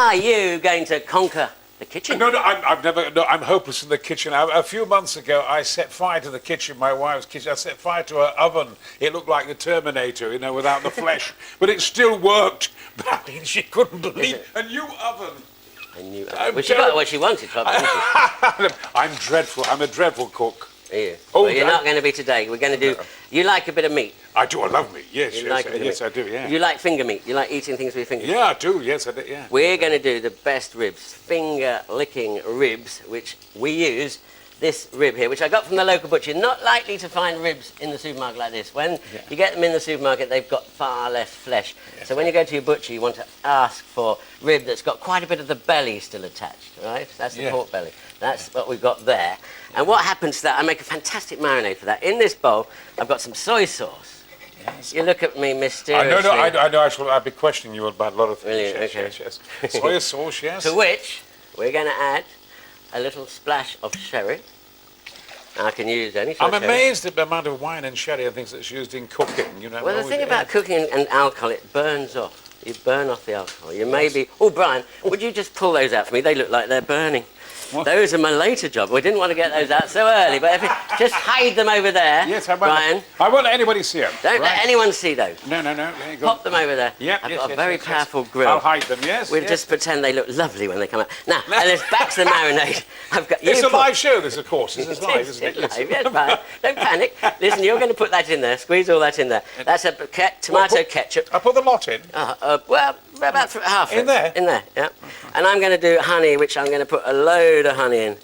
are you going to conquer the kitchen? No, I'm hopeless in the kitchen. A few months ago, I set fire to the kitchen, my wife's kitchen. I set fire to her oven. It looked like the Terminator, you know, without the flesh. But it still worked. But I mean, she couldn't believe a new oven. A new oven. Well, she got what she wanted, probably. I'm dreadful. I'm a dreadful cook. Yeah. Oh, well, you're not going to be today. We're going to do... No. You like a bit of meat? I do. I love meat. Yes, yes, I do, yeah. You like finger meat? You like eating things with your fingers? Yeah, I do. Yes, I do, yeah. We're going to do the best ribs, finger-licking ribs, which we use this rib here, which I got from the local butcher. You're not likely to find ribs in the supermarket like this. When you get them in the supermarket, they've got far less flesh. Yeah. So when you go to your butcher, you want to ask for rib that's got quite a bit of the belly still attached, right? That's the pork belly. That's what we've got there. And what happens to that, I make a fantastic marinade for that. In this bowl, I've got some soy sauce. Yes. You look at me mysteriously. I know. I'll be questioning you about a lot of things. Really? Yes, okay. yes. Soy sauce, yes. To which we're going to add a little splash of sherry. I can use any sort I'm amazed at the amount of wine and sherry and things that's used in cooking. You know. Well, the thing about cooking and alcohol, it burns off. You burn off the alcohol. You may be... Oh, Brian, would you just pull those out for me? They look like they're burning. What? Those are my later job. We didn't want to get those out so early, but if you just hide them over there, yes, Brian. I won't let anybody see them. Don't let anyone see those. No. Pop them over there. Yeah, I've got a very powerful grill. I'll hide them, yes. We'll just pretend they look lovely when they come out. Now, and let's back to the marinade. It's a live show, this, of course. This is live, isn't it? It's live, yes, Brian. Don't panic. Listen, you're going to put that in there. Squeeze all that in there. That's a tomato ketchup. I put the lot in? Well, about half in there? In there, yeah. And I'm going to do honey, which I'm going to put a load of honey in.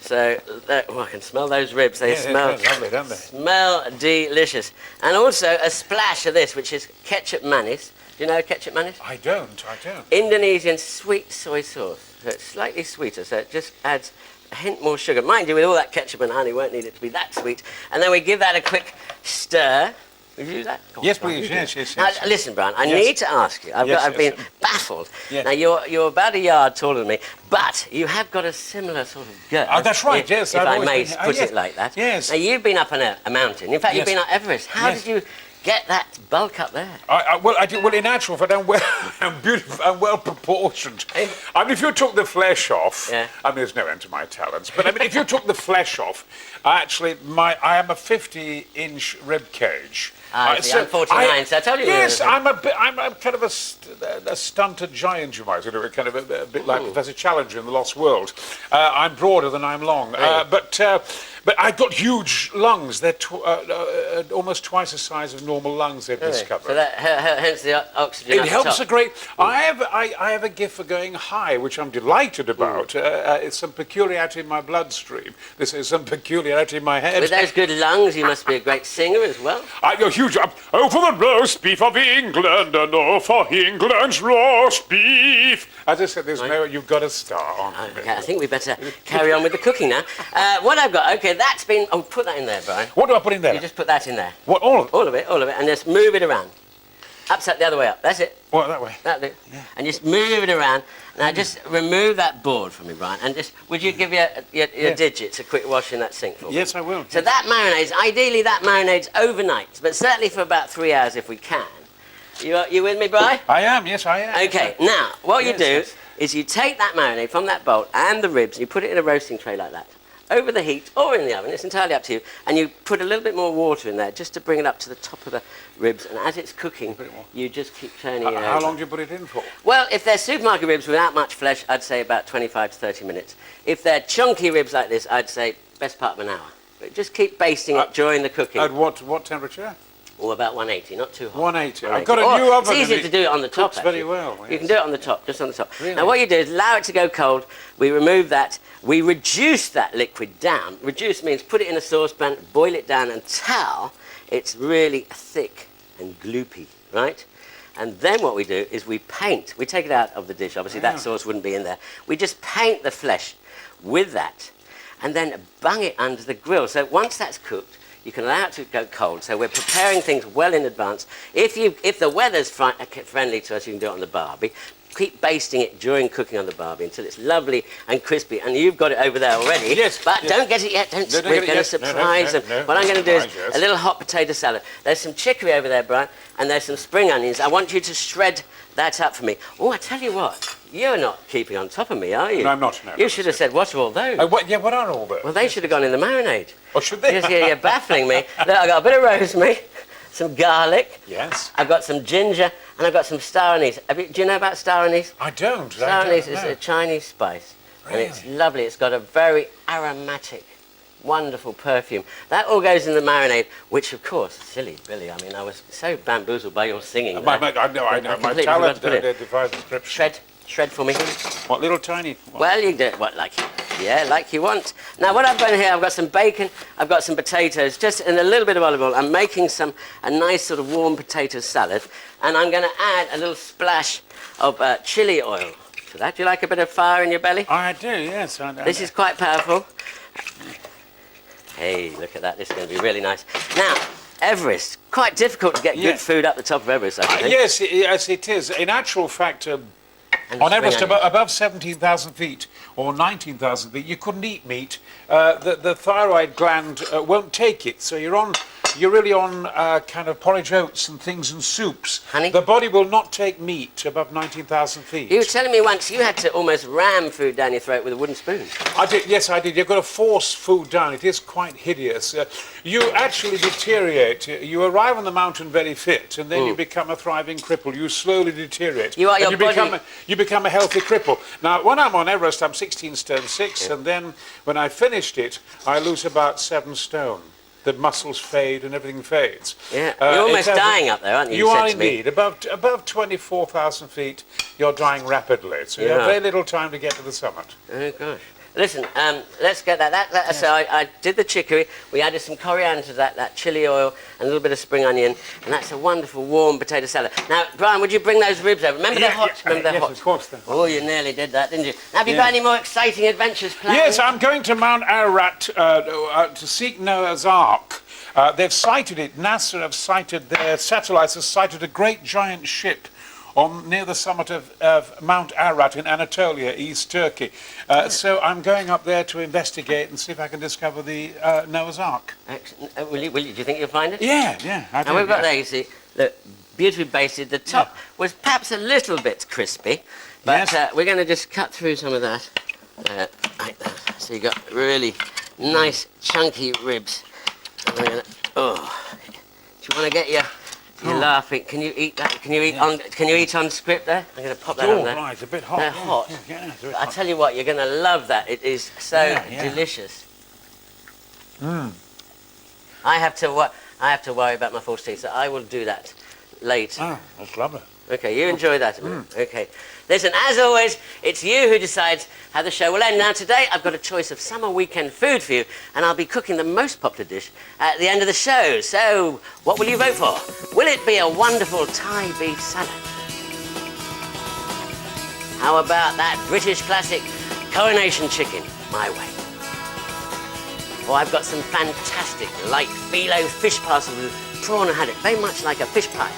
So, I can smell those ribs. They smell lovely, don't they? Smell delicious. And also a splash of this, which is ketchup manis. Do you know ketchup manis? I don't. Indonesian sweet soy sauce. So it's slightly sweeter, so it just adds a hint more sugar. Mind you, with all that ketchup and honey, won't need it to be that sweet. And then we give that a quick stir. Would you do that? Yes, please. Yes. Now, listen, Brian, I need to ask you. I've been baffled. Yes. Now, you're about a yard taller than me, but you have got a similar sort of girth. Oh, that's right, yes. If I may put it like that. Yes. Now, you've been up on a mountain. In fact, you've been up Everest. How did you get that bulk up there? Well, in actual fact, I'm beautiful, I'm well proportioned. I mean, if you took the flesh off, I mean, there's no end to my talents, but I mean, if you took the flesh off, actually, I am a 50-inch rib cage. I'm 49, so I told you. Yes, I'm kind of a stunted giant, you might say, kind of a bit like Professor Challenger in The Lost World. I'm broader than I'm long, but I've got huge lungs. They're almost twice the size of normal lungs they've discovered. So that hence the oxygen. It helps a great. I have a gift for going high, which I'm delighted about. It's some peculiarity in my bloodstream. This is some peculiarity in my head. With those good lungs, you must be a great singer as well. You're huge. Oh, for the roast beef of England, and oh, for England's roast beef. As I said, there's you've got a star on. Okay, I think we better carry on with the cooking now. What I've got, that's been. Oh, put that in there, Brian. What do I put in there? You just put that in there. What, all of it? All of it, and just move it around. Upside the other way up. That's it. What, that way? That'll do. Yeah. And just move it around. Now, just remove that board from me, Brian, and would you give your digits a quick wash in that sink for me? Yes, I will. So that ideally that marinade's overnight, but certainly for about 3 hours if we can. You with me, Brian? I am, yes, I am. Okay, now, what you do is you take that marinade from that bowl and the ribs, and you put it in a roasting tray like that, over the heat or in the oven, it's entirely up to you, and you put a little bit more water in there just to bring it up to the top of the ribs, and as it's cooking, you just keep turning it over. How long do you put it in for? Well, if they're supermarket ribs without much flesh, I'd say about 25 to 30 minutes. If they're chunky ribs like this, I'd say best part of an hour. But just keep basting it during the cooking. At what temperature? Or about 180, not too hot. 180. I've got a new oven. It's easier to do it on the top. Cooks very well. Yes. You can do it on the top, just on the top. Really? Now what you do is allow it to go cold. We remove that. We reduce that liquid down. Reduce means put it in a saucepan, boil it down until it's really thick and gloopy, right? And then what we do is we paint. We take it out of the dish. Obviously that sauce wouldn't be in there. We just paint the flesh with that and then bung it under the grill. So once that's cooked, you can allow it to go cold. So we're preparing things well in advance. If the weather's friendly to us, you can do it on the barbie. Keep basting it during cooking on the barbie until it's lovely and crispy. And you've got it over there already. Yes. But don't get it yet. We're going to surprise them. What I'm going to do is a little hot potato salad. There's some chicory over there, Brian, and there's some spring onions. I want you to shred that up for me. Oh, I tell you what. You're not keeping on top of me, are you? No, I'm not. No, you should have said, what are all those? What are all those? Well, they should have gone in the marinade. Or should they? You're baffling me. Look, I've got a bit of rosemary, some garlic. Yes. I've got some ginger, and I've got some star anise. Do you know about star anise? I don't. Star anise is a Chinese spice. Really? And it's lovely. It's got a very aromatic, wonderful perfume. That all goes in the marinade, which, of course, silly Billy. I mean, I was so bamboozled by your singing. I know. My talent defies description. Shred for me. What little tiny? Well, you do it like you want. Now, what I've got here, I've got some bacon, I've got some potatoes, just in a little bit of olive oil. I'm making a nice sort of warm potato salad, and I'm going to add a little splash of chili oil to that. Do you like a bit of fire in your belly? I do, yes. This is quite powerful. Hey, look at that. This is going to be really nice. Now, Everest. Quite difficult to get good food up the top of Everest, I think. Yes, it is. In actual fact, on Everest, above 17,000 feet or 19,000 feet, you couldn't eat meat. The thyroid gland won't take it, so you're really on kind of porridge oats and things and soups. Honey? The body will not take meat above 19,000 feet. You were telling me once you had to almost ram food down your throat with a wooden spoon. I did. Yes, I did. You've got to force food down. It is quite hideous. You actually deteriorate. You arrive on the mountain very fit, and then you become a thriving cripple. You slowly deteriorate. You become a healthy cripple. Now, when I'm on Everest, I'm 16 stone 6, and then when I finished it, I lose about 7 stone. The muscles fade and everything fades. Yeah, you're almost dying up there, aren't you? You are indeed. Above 24,000 feet, you're dying rapidly. So you have very little time to get to the summit. Oh, gosh. Listen, let's get that. So I did the chicory. We added some coriander to that chili oil and a little bit of spring onion, and that's a wonderful warm potato salad. Now, Brian, would you bring those ribs over? Remember they're hot? Remember they're hot? Yes, of course. Oh, you nearly did that, didn't you? Now, have you got any more exciting adventures planned? Yes, I'm going to Mount Ararat to seek Noah's Ark. They've sighted it. NASA have sighted, their satellites have sighted a great giant ship near the summit of Mount Ararat in Anatolia, East Turkey. So I'm going up there to investigate and see if I can discover the Noah's Ark. Excellent. Do you think you'll find it? Yeah. I do, and we've got there, you see, look, beautifully basted. The top was perhaps a little bit crispy, but we're going to just cut through some of that like that. So you've got really nice, chunky ribs. And we're gonna, do you want to get your... You're laughing. Can you eat that? Can you eat on script there? I'm going to pop that on there. Right, it's a bit hot. They're hot. Yeah, I tell you what, you're going to love that. It is so delicious. I have to worry about my false teeth, so I will do that late. Oh, that's lovely. Okay, you enjoy that. Okay. Listen, as always, it's you who decides how the show will end. Now, today, I've got a choice of summer weekend food for you, and I'll be cooking the most popular dish at the end of the show. So, what will you vote for? Will it be a wonderful Thai beef salad? How about that British classic coronation chicken, my way? Or I've got some fantastic light phyllo fish parcel with prawn and haddock, very much like a fish pie.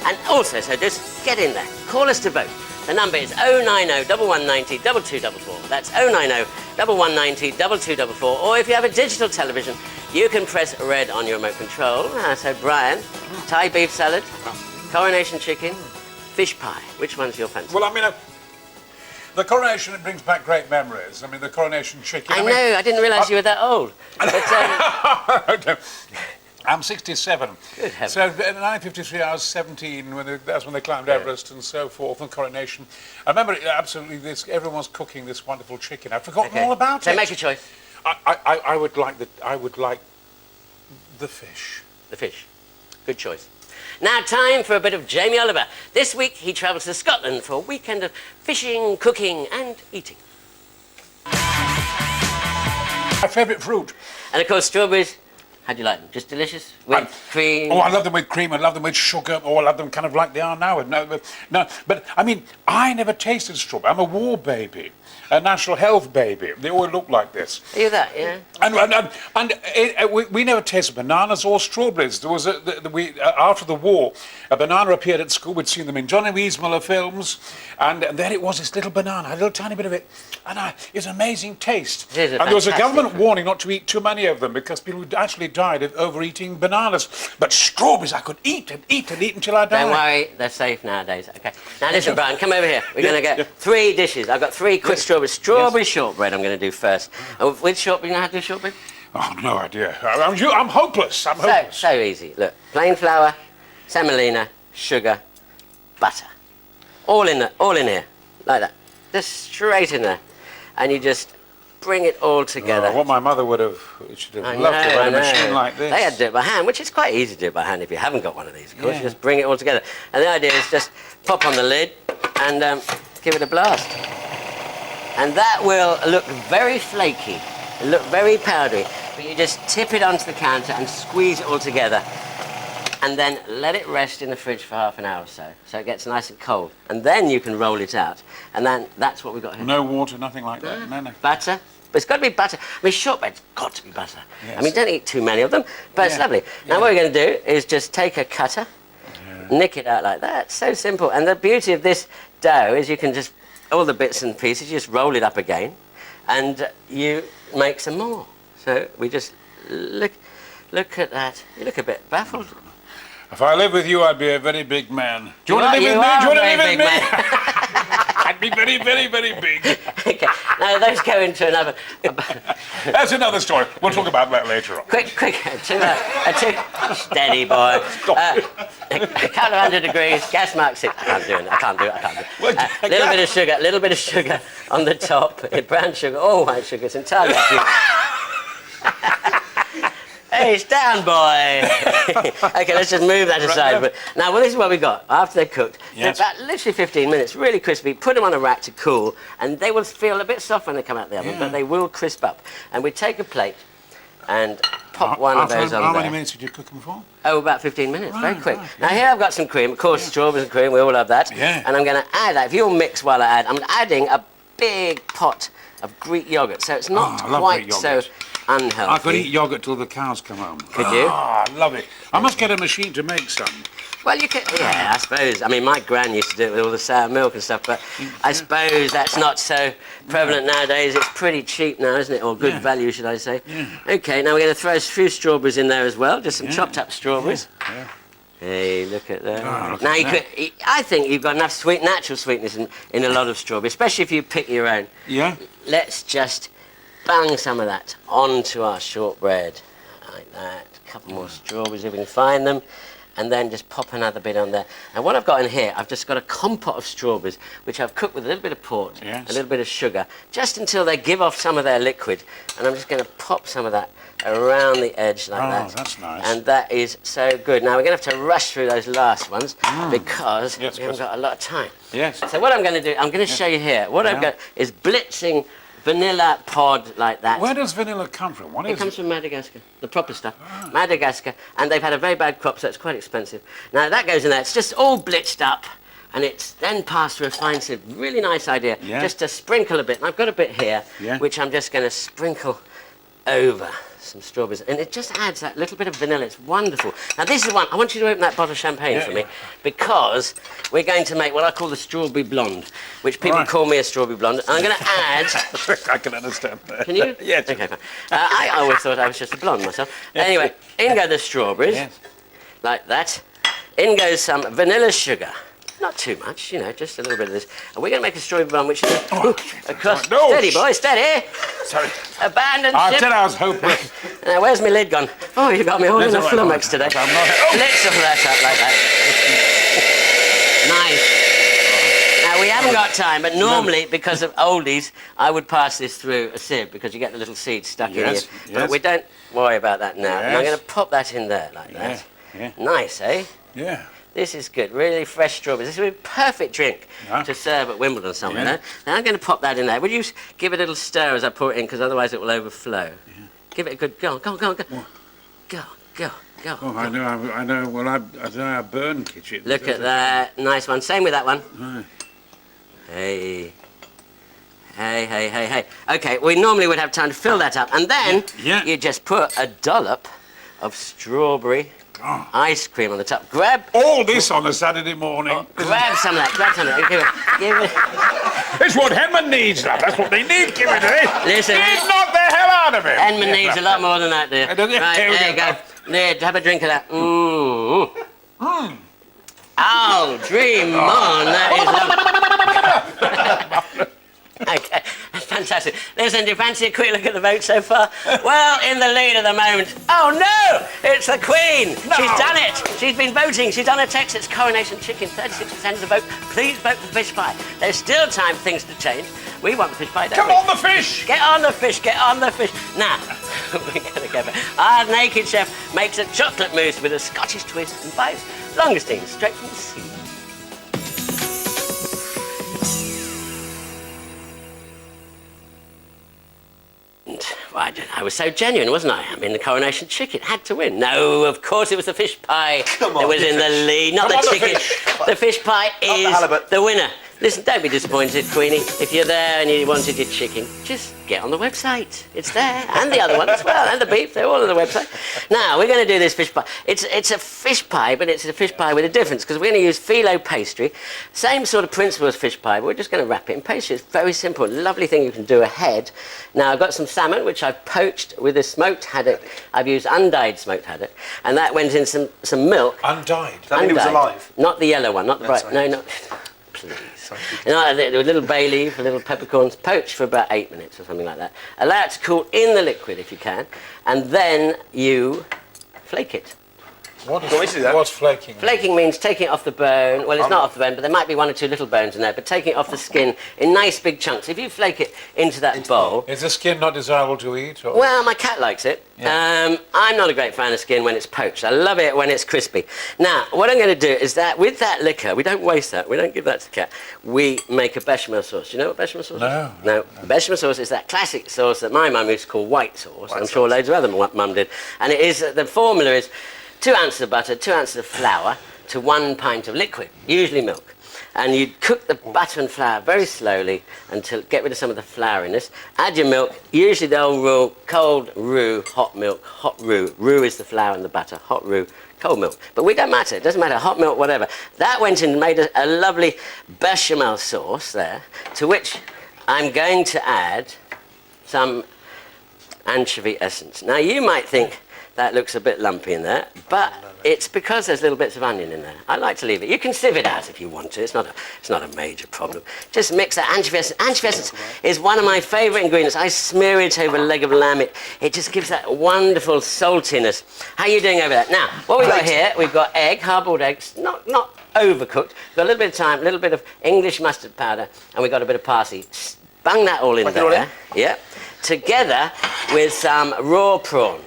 And also, so just get in there. Call us to vote. The number is 090 1190 2244. That's 090 1190 2244. Or if you have a digital television, you can press red on your remote control. So, Brian, Thai beef salad, coronation chicken, fish pie. Which one's your fancy? Well, I mean, the coronation, it brings back great memories. I mean, the coronation chicken. I know, I didn't realise you were that old. But, I'm 67. Good heavens. So in 1953, I was 17. That's when they climbed Everest and so forth, and coronation. I remember absolutely everyone's cooking this wonderful chicken. I've forgotten all about it. So make your choice. I would like the fish. The fish. Good choice. Now, time for a bit of Jamie Oliver. This week, he travels to Scotland for a weekend of fishing, cooking, and eating. My favourite fruit. And of course, strawberries. How do you like them? Just delicious? With cream? Oh, I love them with cream. I love them with sugar. Oh, I love them kind of like they are now. But I mean, I never tasted strawberry. I'm a war baby, a national health baby. They all look like this. Are you that, yeah? And we never tasted bananas or strawberries. There was after the war, a banana appeared at school. We'd seen them in Johnny Weissmuller films, and there it was, this little banana, a little tiny bit of it, and it's an amazing taste. It is and there was a government warning not to eat too many of them because people would actually died of overeating bananas. But strawberries I could eat and eat and eat until I died. Don't worry, they're safe nowadays. Okay. Now listen, Brian, come over here. We're going to get 3 dishes. I've got 3 quick strawberries. Strawberry shortbread I'm going to do first. With shortbread, you know how to do shortbread? Oh, no idea. I'm hopeless. I'm hopeless. So easy. Look, plain flour, semolina, sugar, butter. All in here, like that. Just straight in there. And you just bring it all together. Oh, what my mother should have loved to run a machine like this. They had to do it by hand, which is quite easy to do it by hand if you haven't got one of these, of course. You just bring it all together. And the idea is just pop on the lid and give it a blast. And that will look very flaky, it'll look very powdery, but you just tip it onto the counter and squeeze it all together. And then let it rest in the fridge for half an hour or so it gets nice and cold. And then you can roll it out. And then that's what we've got here. No water, nothing like that? No. Butter. But it's got to be butter. I mean, shortbread's got to be butter. Yes. I mean, don't eat too many of them, but it's lovely. Now, what we're going to do is just take a cutter, nick it out like that. So simple. And the beauty of this dough is you can just, all the bits and pieces, you just roll it up again, and you make some more. So we just look at that. You look a bit baffled. If I lived with you, I'd be a very big man. Do you want to live with me? Do you want to live with me? I'd be very, very, very big. Okay. Now, those go into another... That's another story. We'll talk about that later on. Quick. Steady, boy. A couple of 100 degrees, gas mark 6. I can't do it. A little bit of sugar on the top. Brown sugar, all white sugar. It's entirely up to you. Hey, it's down, boy. Okay, let's just move that aside. But now, this is what we got. After they're cooked, they're about literally 15 minutes, really crispy. Put them on a rack to cool, and they will feel a bit soft when they come out the oven, but they will crisp up. And we take a plate and pop one of those on there. How many minutes did you cook them for? Oh, about 15 minutes, very quick. Now, here I've got some cream. Of course, strawberries and cream, we all love that. Yeah. And I'm going to add that. If you'll mix while I add, I'm adding a big pot of Greek yogurt, so it's not quite so unhealthy. I could eat yogurt till the cows come home. Could you? I love it. I must get a machine to make some. Well, you could, I suppose. I mean, my gran used to do it with all the sour milk and stuff, but I suppose that's not so prevalent nowadays. It's pretty cheap now, isn't it? Or good value, should I say. Okay, now we're going to throw a few strawberries in there as well, just some chopped up strawberries. Hey, look at that. Now, I think you've got enough natural sweetness in a lot of strawberry, especially if you pick your own. Yeah? Let's just bang some of that onto our shortbread, like that. A couple more strawberries if we can find them, and then just pop another bit on there. And what I've got in here, I've just got a compote of strawberries, which I've cooked with a little bit of port, a little bit of sugar, just until they give off some of their liquid. And I'm just going to pop some of that around the edge like that. Oh, that's nice. And that is so good. Now, we're going to have to rush through those last ones because we haven't got a lot of time. Yes. So what I'm going to do, I'm going to show you here. What I've got is blitzing vanilla pod like that. Where does vanilla come from? What is it? It comes from Madagascar, the proper stuff. Madagascar, and they've had a very bad crop, so it's quite expensive. Now that goes in there. It's just all blitzed up, and it's then passed through a fine sieve. Really nice idea. Just to sprinkle a bit. And I've got a bit here, which I'm just going to sprinkle over some strawberries, and it just adds that little bit of vanilla. It's wonderful. Now this is one, I want you to open that bottle of champagne for me, because we're going to make what I call the strawberry blonde, which people call me a strawberry blonde. And I'm going to add... I can understand that. Can you? Yes. Okay, fine. I always thought I was just a blonde myself. Anyway, in go the strawberries, like that. In goes some vanilla sugar. Not too much, just a little bit of this. And we're going to make a strawberry bun, which is across. No. Steady, boy, steady. Sorry. Abandon I ship. said I was hopeless. Now, where's my lid gone? Oh, you got me all in a flummox today. Let's shuffle that up like that. Nice. Now, we haven't got time, but normally, because of oldies, I would pass this through a sieve because you get the little seeds stuck in here. But we don't worry about that now. And I'm going to pop that in there like that. Nice, eh? Yeah. This is good, really fresh strawberries. This would be a perfect drink to serve at Wimbledon somewhere. Now I'm going to pop that in there. Would you give it a little stir as I pour it in, because otherwise it will overflow. Give it a good go on. Go. Oh, I know. Well, I don't know how burn kitchen. Look at that. Nice one. Same with that one. Right. Hey. Okay, we normally would have time to fill that up. And then you just put a dollop of strawberry Ice cream on the top. Grab All this on a Saturday morning. grab some of that. Grab some of that. Give it. It's what Henman needs, love. That's what they need. Give it to me. Listen, Knock the hell out of him. Edmund needs a lot more than that, dear. Does it? Right, Here we there you go. go. There, have a drink of that. Oh, dream on. That is lovely. Okay, that's fantastic. Listen, do you fancy a quick look at the vote so far? Well, in the lead at the moment. Oh no! It's the Queen! No. She's done it! She's been voting. She's on a text. It's Coronation Chicken. 36% of the vote. Please vote for fish pie. There's still time for things to change. We want the fish pie, don't Come we? on, the fish. Get on the fish, get on the fish. Now, we're going to go for our naked chef makes a chocolate mousse with a Scottish twist and buys langoustines straight from the sea. And I was so genuine, wasn't I? I mean, the Coronation Chicken had to win. No, of course it was the fish pie Come on, that was in the lead, not Come the on, the chicken. fish. The fish pie the is halibut. the winner. Listen, don't be disappointed, Queenie. If you're there and you wanted your chicken, just get on the website. It's there, and the other one as well, and the beef. They're all on the website. Now we're going to do this fish pie. It's a fish pie, but it's a fish pie with a difference because we're going to use phyllo pastry. Same sort of principle as fish pie, but we're just going to wrap it in pastry. It's very simple. Lovely thing you can do ahead. Now I've got some salmon which I've poached with a smoked haddock. I've used undyed smoked haddock, and that went in some milk. Undyed. That mean it was alive? Not the yellow one, not the bright. sorry. No, no. Please. You know, a little bay leaf, a little peppercorns, poached for about 8 minutes or something like that. Allow it to cool in the liquid if you can, and then you flake it. What want me to do that? What's flaking? Flaking means taking it off the bone. Well, it's not off the bone, but there might be 1 or 2 little bones in there, but taking it off the skin in nice big chunks. If you flake it into that bowl... Is the skin not desirable to eat? Or? Well, my cat likes it. Yeah. I'm not a great fan of skin when it's poached. I love it when it's crispy. Now, what I'm going to do is that with that liquor, we don't waste that. We don't give that to the cat. We make a bechamel sauce. Do you know what bechamel sauce is? No. Bechamel sauce is that classic sauce that my mum used to call white sauce. I'm sure loads of other mum did. And it is, the formula is 2 ounces of butter, 2 ounces of flour to 1 pint of liquid, usually milk. And you cook the butter and flour very slowly until get rid of some of the flouriness. Add your milk, usually the old rule, cold roux, hot milk, hot roux. Roux is the flour and the butter, hot roux, cold milk. But we don't matter, it doesn't matter, hot milk, whatever. That went in and made a lovely bechamel sauce there, to which I'm going to add some anchovy essence. Now you might think, that looks a bit lumpy in there, but it's because there's little bits of onion in there. I like to leave it. You can sieve it out if you want to. It's not a major problem. Just mix that anchovy essence. Anchovy essence is one of my favourite ingredients. I smear it over a leg of lamb. It just gives that wonderful saltiness. How are you doing over there? Now, what we've got here, we've got egg, hard-boiled eggs, not overcooked. We've got a little bit of thyme, a little bit of English mustard powder, and we've got a bit of parsley. Bung that all in there. Yeah. Together with some raw prawns.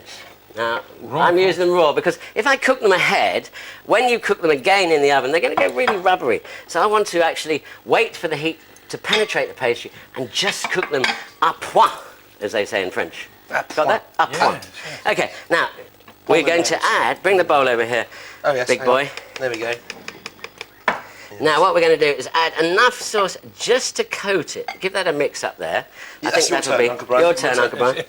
Now, I'm using them raw because if I cook them ahead, when you cook them again in the oven, they're going to get really rubbery. So I want to actually wait for the heat to penetrate the pastry and just cook them à point, as they say in French. Got that? À point. Sure. Okay, now, we're going to add, bring the bowl over here, big boy. There we go. Now what we're going to do is add enough sauce just to coat it. Give that a mix up there. Yeah, I think that'll be Uncle Brian. your turn, Uncle Brian.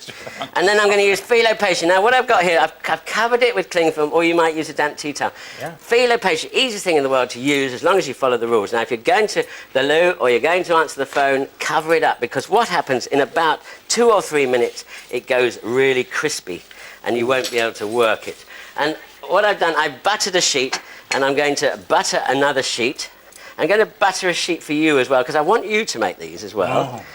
And then I'm going to use phyllo pastry. Now what I've got here, I've covered it with cling film, or you might use a damp tea towel. Yeah. Phyllo pastry, easiest thing in the world to use as long as you follow the rules. Now if you're going to the loo or you're going to answer the phone, cover it up because what happens in about 2 or 3 minutes, it goes really crispy and you won't be able to work it. And what I've done, I've buttered a sheet and I'm going to butter another sheet. I'm going to butter a sheet for you as well because I want you to make these as well. Oh.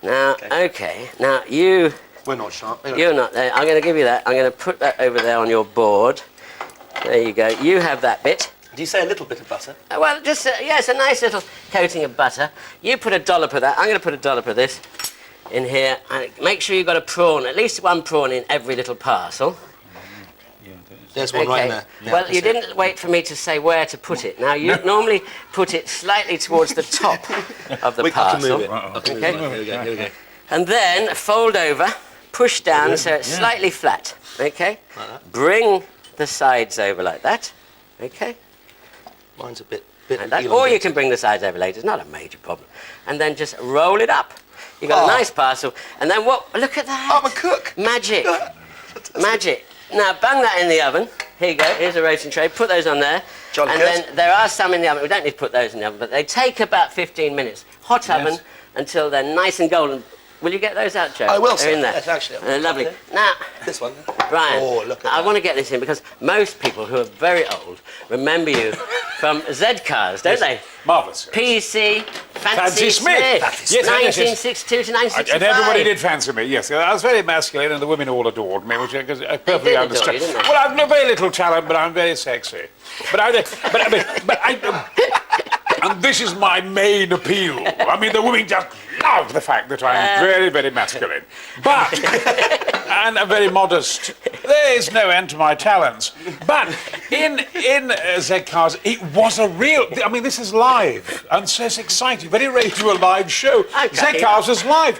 Now, okay. Now you... We're not sharp. You're not there. I'm going to give you that. I'm going to put that over there on your board. There you go. You have that bit. Do you say a little bit of butter? Well, just, yes, a nice little coating of butter. You put a dollop of that. I'm going to put a dollop of this in here. And make sure you've got a prawn, at least 1 prawn in every little parcel. There's one right in there. Yeah, well, you didn't wait for me to say where to put it. Now, you normally put it slightly towards the top of the parcel. I can move it. Here we go. And then fold over, push down so it's slightly flat. Okay? Like that. Bring the sides over like that. Okay? Mine's a bit like that. Or you can bring the sides over later. It's not a major problem. And then just roll it up. You've got a nice parcel. And then what? Look at that. I'm a cook. Magic. Magic. Now, bung that in the oven. Here you go. Here's a roasting tray. Put those on there. Jolly and good. then there are some in the oven. We don't need to put those in the oven, but they take about 15 minutes. Hot oven until they're nice and golden. Will you get those out, Joe? I will, They're sir. in there. Yes, actually. Lovely. Now, This one. Brian, Oh, look at I that. want to get this in because most people who are very old remember you from Z Cars, don't they? Marvellous. PC, Fancy Fancy Smith, Smith. Yes, 1962 to 1965. And everybody did fancy me, yes. I was very masculine and the women all adored me, which I perfectly did adore understand. you, didn't they? Well, I've no very little talent, but I'm very sexy. And this is my main appeal. I mean, the women just love the fact that I'm very, very masculine. But, and very modest. There is no end to my talents. But in Z Cars, it was a real... I mean, this is live, and so it's exciting. Very ready to a live show. Okay. Z Cars was live.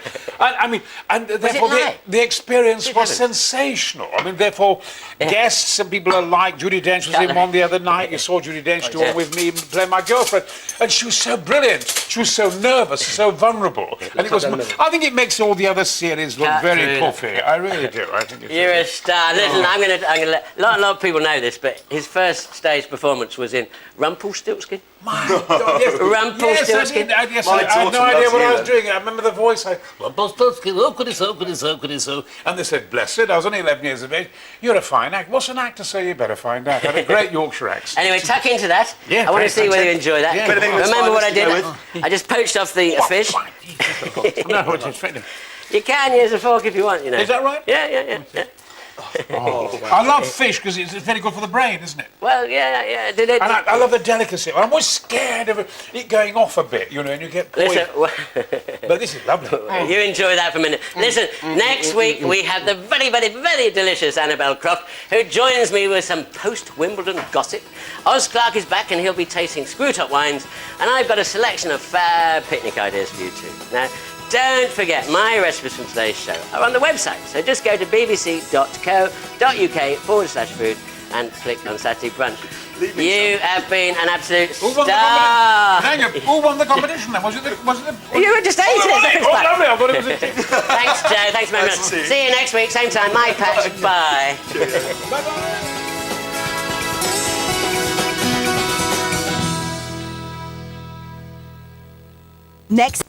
And therefore, live? the experience was heavens. sensational. I mean, therefore, guests and people alike. Judi Dench was in one the other night. You saw Judi Dench do one with me, play my girlfriend. And she was so brilliant. She was so nervous, so vulnerable. And it was... I think it makes all the other series look very puffy. I really do. I think it's... You're a star. Listen, I'm going to let... A lot of people know this, but his first stage performance was in Rumpelstiltskin. My God, yes. Rumpelstiltskin. Yes, My I had no daughter idea loves what I you was doing. I remember the voice. Rumpelstiltskin, oh, goody so, goody so, goody so. And they said, blessed, I was only 11 years of age. You're a fine actor. What's an actor say? You better find out. I had a great Yorkshire accent. Anyway, tuck into that. Yeah, I want to thanks, see whether you thanks. enjoy that. Yeah. Bit of England's Remember what I finest did? to I just poached off the fish. No, it's fine. You can use a fork if you want, you know. Is that right? Yeah. I love fish because it's very good for the brain, isn't it? Well, yeah. Did it? And I love the delicacy. I'm always scared of it going off a bit, you know, and you get poison. Listen, But this is lovely. you enjoy that for a minute. Listen, next week we have the very, very, very delicious Annabelle Croft, who joins me with some post-Wimbledon gossip. Oz Clarke is back and he'll be tasting screw-top wines, and I've got a selection of fab picnic ideas for you too. Now, don't forget, my recipes from today's show are on the website, so just go to bbc.co.uk/food and click on Saturday Brunch. You have been an absolute Who won the star. competition? Who won the competition then? Was it the... You were just saying Oh, lovely. I thought it was a... Thanks, Joe. Thanks very much. Nice to see you. See you next week, same time. My patch. Bye. Bye-bye. Next.